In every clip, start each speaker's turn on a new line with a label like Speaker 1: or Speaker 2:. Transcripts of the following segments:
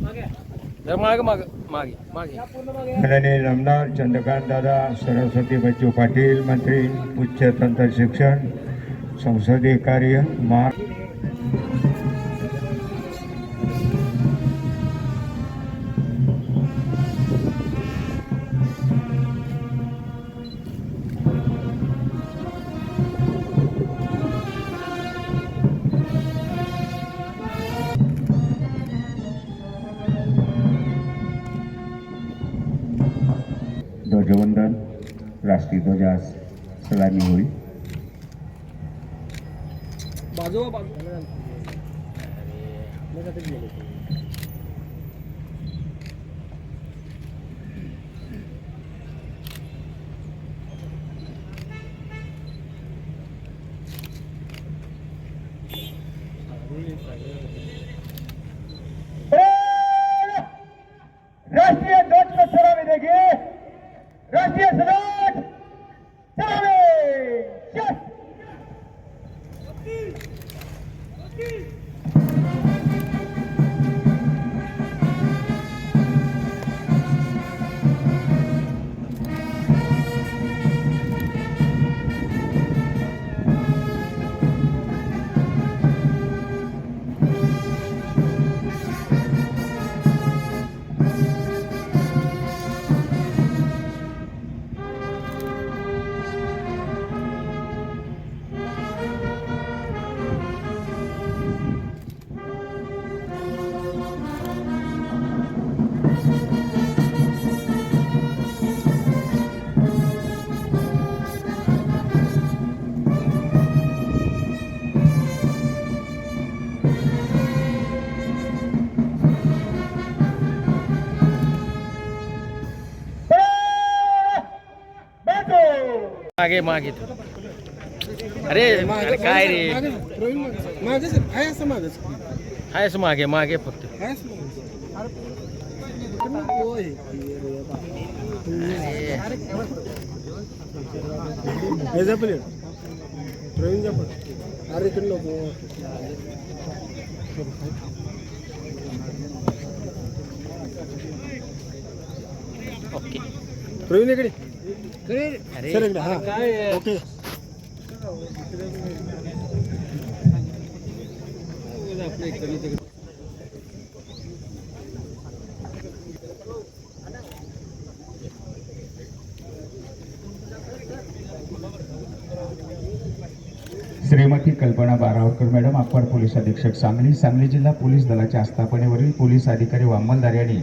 Speaker 1: मागे मागे मागे मागे
Speaker 2: माननीय नामदार चंद्रकांत दादा सरस्वती बच्चू पाटील, मंत्री उच्च तंत्र शिक्षण संसदीय कार्य ध्वजवंदन, राष्ट्रीय ध्वजास सलामी होईल. राष्ट्रीय ध्वज को सलामी देंगे. राष्ट्रीय ध्वज सलामी.
Speaker 1: मागे मागे अरे अरे काय रे आहेस मागे मागे फक्त ओके
Speaker 3: प्रवीण इकडे
Speaker 1: अरे
Speaker 3: सर इकडे. हा ओके.
Speaker 2: श्रीमती कल्पना बारावकर मॅडम, अप्पर पोलीस अधीक्षक सांगली, सांगली जिल्हा पोलीस दलाच्या आस्थापनेवरील पोलीस अधिकारी व अंमलदार यांनी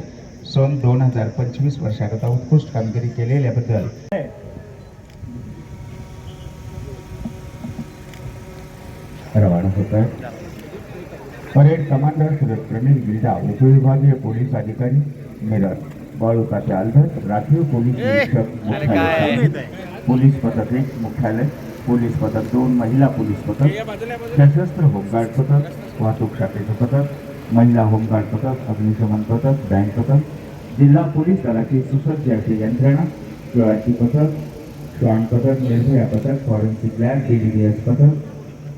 Speaker 2: सन 2025 वर्षाकरता उत्कृष्ट कामगिरी केलेल्याबद्दल रवाना होत आहे. परेड कमांडर सुरत प्रवीण गिल्डा, उपविभागीय पोलीस अधिकारी मिरज, बाळूकाचे आलधर, राखीव पोलीस निरीक्षक मुख्यालय, पोलीस पथक 1 मुख्यालय, पोलीस पथक 2 महिला पोलीस पथक, सशस्त्र होमगार्ड पथक, वाहतूक शाखेचे पथक, महिला होमगार्ड पथक, अग्निशमन पथक, बँक पथक, जिल्हा पोलीस दलाची सुसज्ज अशी यंत्रणा, शिवाजी पथक, श्वान पथक, निर्भया पथक, फॉरेन्सिक लॅब, DDDS पथक,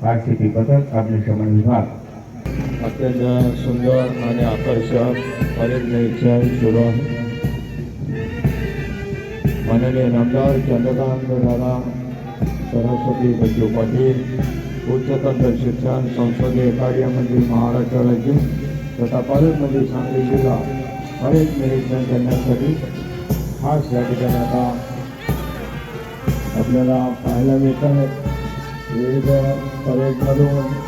Speaker 2: RCP पथक, अग्निशमन विभाग. अत्यंत सुंदर आणि आकर्षक परेड निरीक्षण सुरू आहे. माननीय नामदार चंद्रकांत दादा सरस्वती बच्चू पाटील, उच्च तंत्र शिक्षण संसदीय कार्य मंत्री महाराष्ट्र राज्य तथा पालकमंत्री सांगली जिल्हा परेड निरीक्षण करण्यासाठी खास या ठिकाणी आता आपल्याला पाहायला मिळत आहे. विविध परेडमधून